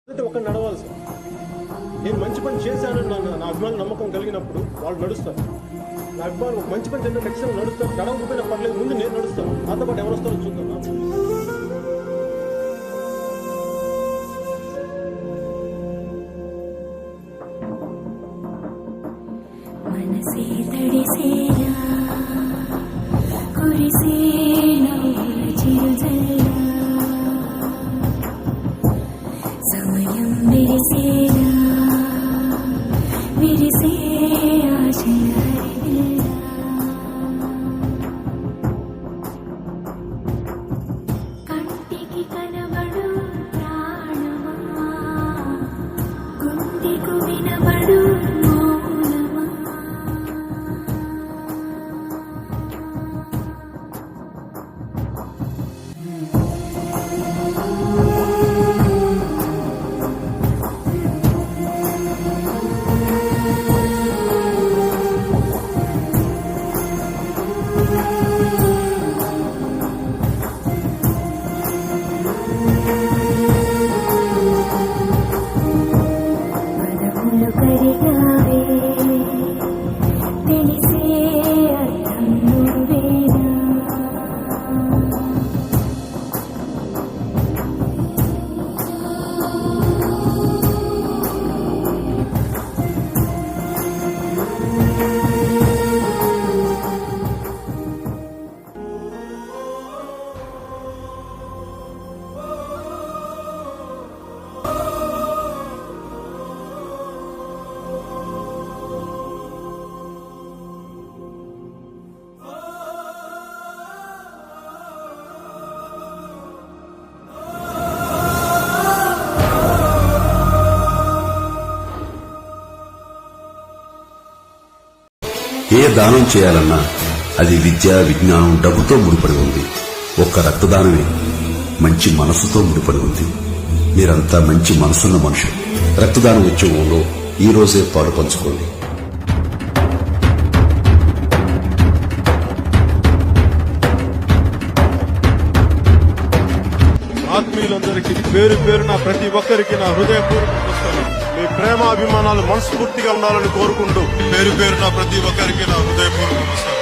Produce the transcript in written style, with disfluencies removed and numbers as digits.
ఒక నడవాలి సార్. నేను మంచి పని చేశానని నా అభిమానులు నమ్మకం కలిగినప్పుడు వాళ్ళు నడుస్తారు. నా అభిమానులు ఒక మంచి పని చేసిన లక్ష్యం నడుస్తారు. నడవకపోయినా పర్లేదు, ముందు నేను నడుస్తాను. నాతో పాటు ఎవరు వస్తారో చూద్దాం. మనసే తడిసేనా కురిసేనా చిరుజల్లా సమయం విరిసేనా విరిసే ఆశల హరివిల్లా కంటికి కనబడు ప్రాణమా గుండెకు వినబడు పదములు కరిగావే తెలిసే అర్థం నువ్వేనా ఏ దానం చేయాలన్నా అది విద్య, విజ్ఞానం, డబ్బుతో ముడిపడి ఉంది. ఒక్క రక్తదానమే మంచి మనసుతో ముడిపడి ఉంది. మీరంతా మంచి మనసున్న మనుషులు. రక్తదానం ఉద్యమంలో ఈ రోజే పాలు పంచుకోండి. ఆత్మీయులందరికీ పేరు పేరున ప్రతి ఒక్కరికి నా హృదయపూర్వక నమస్కారం. మీ ప్రేమ అభిమానాలు మనస్ఫూర్తిగా ఉండాలని కోరుకుంటూ పేరు పేరున ప్రతి ఒక్కరికి నా హృదయపూర్వక నమస్కారం.